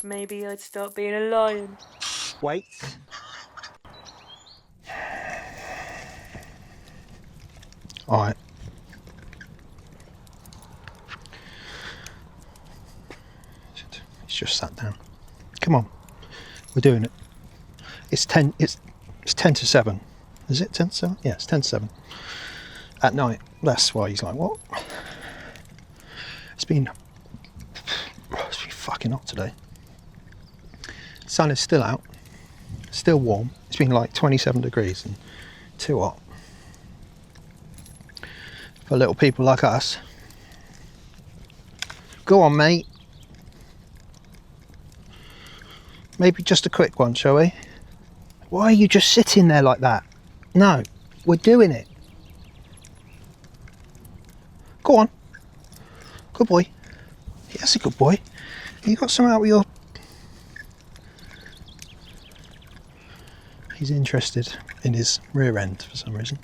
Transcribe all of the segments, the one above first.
Maybe I'd stop being a lion. Wait. Alright. He's just sat down. Come on. We're doing it. It's 10 to 7. Is it 10 to 7? Yeah, it's 10 to 7. At night. That's why he's like, what? It's been fucking hot today. Sun is still out. Still warm. It's been like 27 degrees and too hot. For little people like us. Go on, mate. Maybe just a quick one, shall we? Why are you just sitting there like that? No, we're doing it. Go on. Good boy. That's a good boy. You got some out with your... He's interested in his rear end for some reason.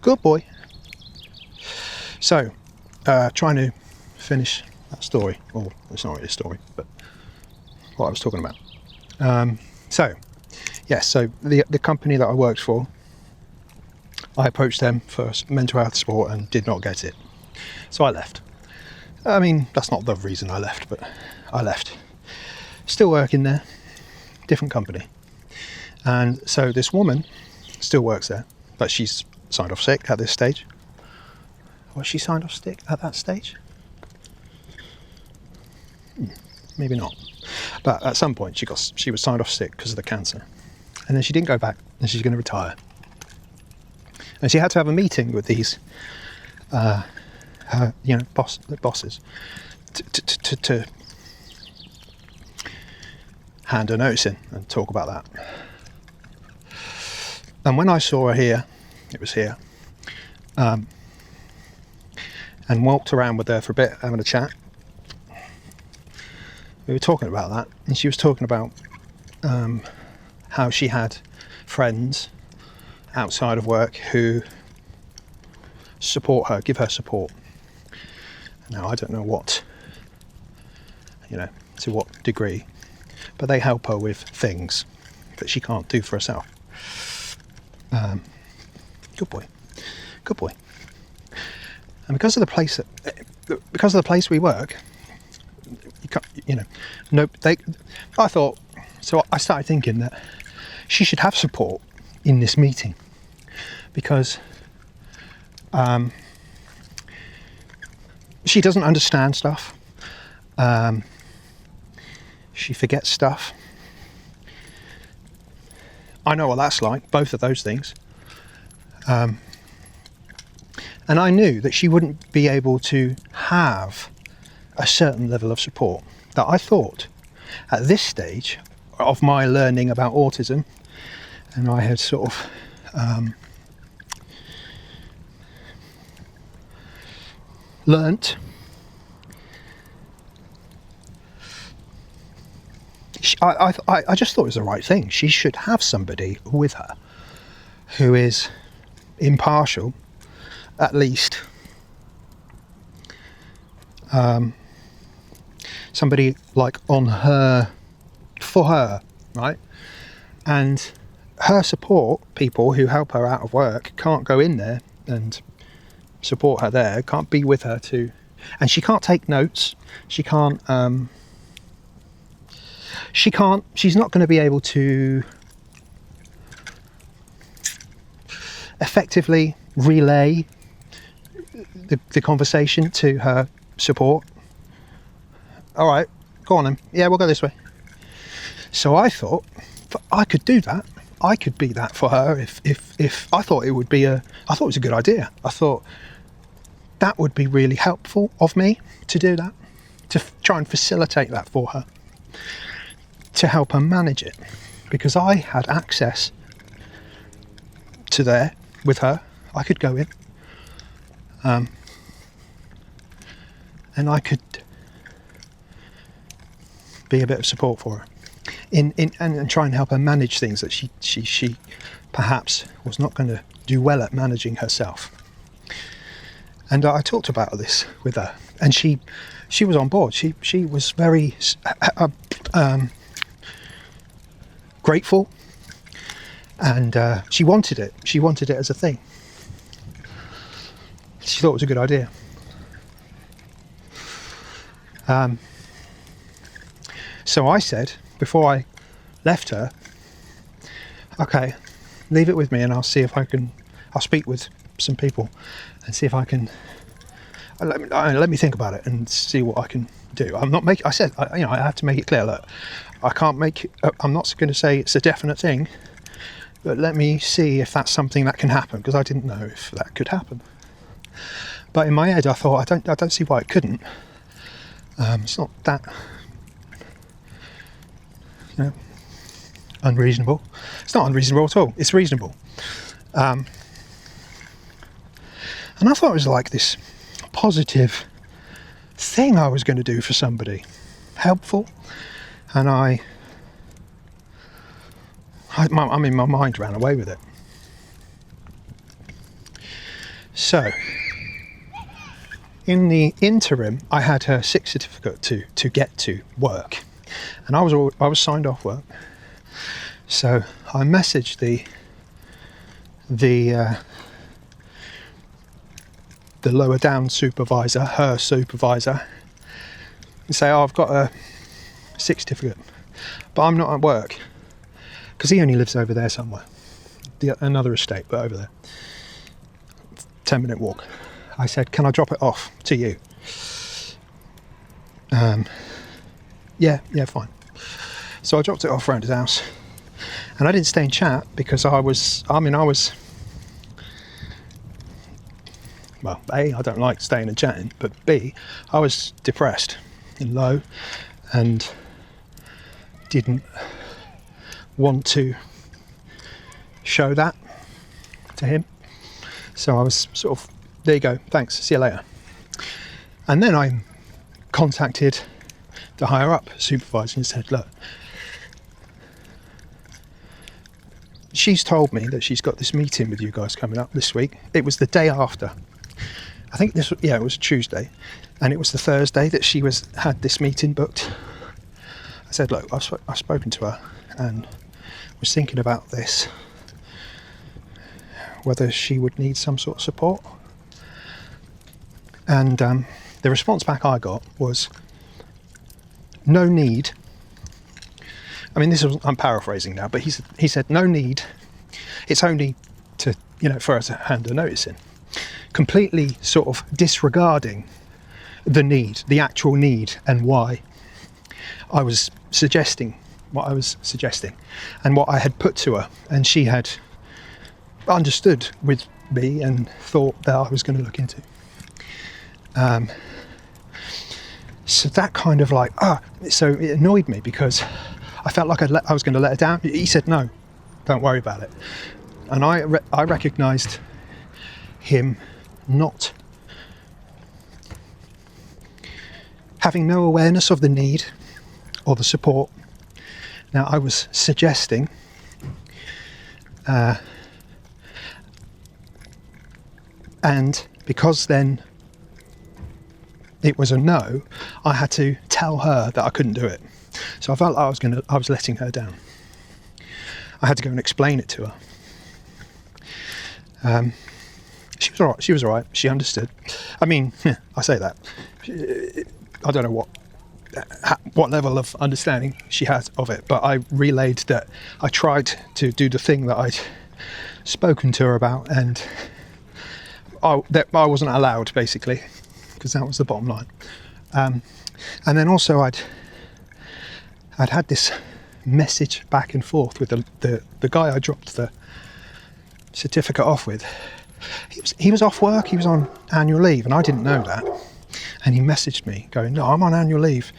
Good boy. So, trying to finish that story. Well, it's not really a story, but what I was talking about. So the company that I worked for, I approached them for mental health support and did not get it. So I left. I mean, that's not the reason I left, but I left. Still working there, different company. And so this woman still works there, but she's signed off sick at this stage. Was she signed off sick at that stage? Maybe not. But at some point she was signed off sick because of the cancer. And then she didn't go back and she's going to retire. And she had to have a meeting with these her bosses to hand her notice in and talk about that. And when I saw her here, it was here, and walked around with her for a bit, having a chat, we were talking about that, and she was talking about how she had friends outside of work who support her, give her support. Now, I don't know what, to what degree, but they help her with things that she can't do for herself. Good boy. And because of the place we work, you can't, I thought, so I started thinking that she should have support in this meeting because she doesn't understand stuff. She forgets stuff. I know what that's like, both of those things. And I knew that she wouldn't be able to have a certain level of support that I thought at this stage of my learning about autism, and I had sort of learnt I just thought it was the right thing. She should have somebody with her who is impartial, at least. Somebody like on her, for her, right? And her support people who help her out of work can't go in there and support her there, can't be with her too. And she can't take notes. She's not going to be able to effectively relay the conversation to her support. All right, go on then. Yeah, we'll go this way. So I thought I could do that. I could be that for her if I thought it would be I thought it was a good idea. I thought that would be really helpful of me to do that, to try and facilitate that for her, to help her manage it, because I had access to there with her. I could go in, and I could be a bit of support for her and try and help her manage things that she perhaps was not going to do well at managing herself. And I talked about this with her, and she was on board. She was very grateful, and she wanted it. She wanted it as a thing. She thought it was a good idea. So I said, before I left her, okay, leave it with me and I'll see if I'll speak with some people and see if I can, let me think about it and see what I can do. I said, I have to make it clear, look, I'm not going to say it's a definite thing, but let me see if that's something that can happen, because I didn't know if that could happen. But in my head I thought, I don't see why it couldn't. It's not that unreasonable. It's not unreasonable at all. It's reasonable. And I thought it was like this positive thing I was going to do for somebody, helpful. And my mind ran away with it. So in the interim, I had her sick certificate to get to work, and I was signed off work. So I messaged the lower down supervisor, her supervisor, and say, I've got a sick certificate, but I'm not at work, because he only lives over there somewhere, another estate, but over there, 10-minute walk. I said, can I drop it off to you? Yeah, fine. So I dropped it off around his house, and I didn't stay and chat because I was, well, A, I don't like staying and chatting, but B, I was depressed and low and didn't want to show that to him. So I was sort of, there you go, thanks, see you later. And then I contacted the higher up supervisor and said, look, she's told me that she's got this meeting with you guys coming up this week. It was the day after. I think it was Tuesday, and it was the Thursday that she had this meeting booked. I said, look, I've spoken to her and was thinking about this, whether she would need some sort of support. And the response back I got was, no need. I mean, I'm paraphrasing now, but he said, no need. It's only to, for her to hand a notice in. Completely sort of disregarding the actual need, and why I was suggesting what I was suggesting and what I had put to her. And she had understood with me and thought that I was going to look into. So that kind of so it annoyed me, because I felt like I was going to let her down. He said, no, don't worry about it. And I recognised him not having no awareness of the need or the support. Now, I was suggesting and because then it was a no, I had to tell her that I couldn't do it. So I felt like I was letting her down. I had to go and explain it to her. She was all right. She was all right. She understood. I mean, I say that. I don't know what level of understanding she has of it, but I relayed that I tried to do the thing that I'd spoken to her about, and that I wasn't allowed, basically, because that was the bottom line. And then also I'd had this message back and forth with the guy I dropped the certificate off with. He was off work, he was on annual leave, and I didn't know that. And he messaged me going, no, I'm on annual leave.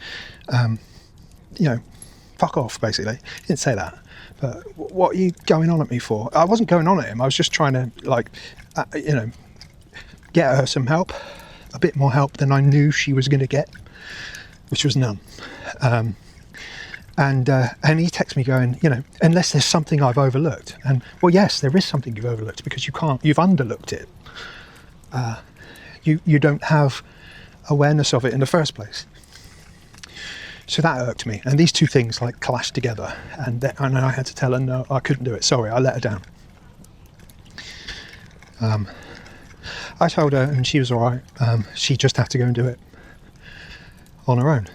Fuck off, basically. He didn't say that. But what are you going on at me for? I wasn't going on at him. I was just trying to, get her some help, a bit more help than I knew she was going to get, which was none. And he texted me going, unless there's something I've overlooked. And well, yes, there is something you've overlooked, because you've underlooked it. you don't have awareness of it in the first place. So that irked me, and these two things like clashed together, and I had to tell her no, I couldn't do it. Sorry, I let her down. I told her, and she was all right. She just had to go and do it on her own.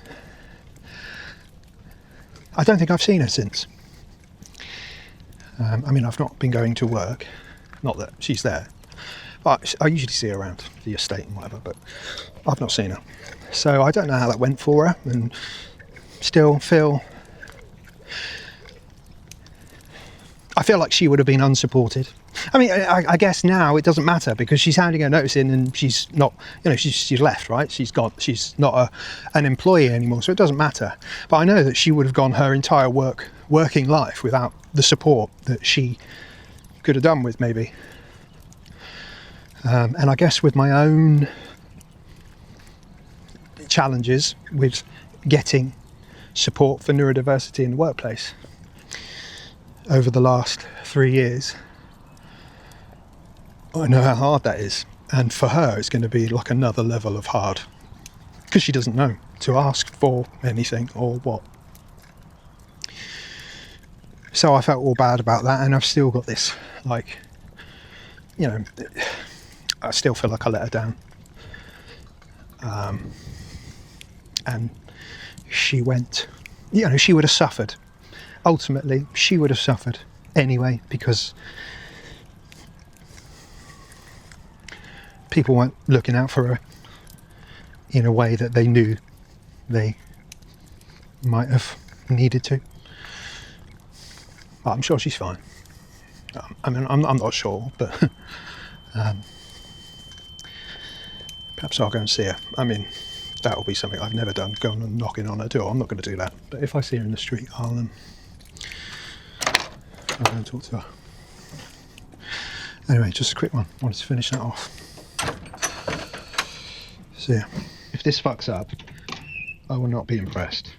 I don't think I've seen her since. I mean, I've not been going to work, not that she's there, but I usually see her around the estate and whatever, but I've not seen her. So I don't know how that went for her, and still I feel like she would have been unsupported. I mean, I guess now it doesn't matter because she's handing her notice in and she's not, she's left, right? She's she's not an employee anymore, so it doesn't matter. But I know that she would have gone her entire working life without the support that she could have done with, maybe. And I guess with my own challenges with getting support for neurodiversity in the workplace over the last 3 years, I know how hard that is, and for her it's going to be like another level of hard because she doesn't know to ask for anything or what. So I felt all bad about that, and I've still got this, like, I still feel like I let her down. And she went, she would have suffered. Ultimately, she would have suffered anyway because people weren't looking out for her in a way that they knew they might have needed to. But I'm sure she's fine. I mean, I'm not sure, but perhaps I'll go and see her. I mean, that will be something I've never done, going and knocking on her door. I'm not going to do that. But if I see her in the street, I'll go and talk to her. Anyway, just a quick one. Wanted to finish that off. So yeah, if this fucks up, I will not be impressed.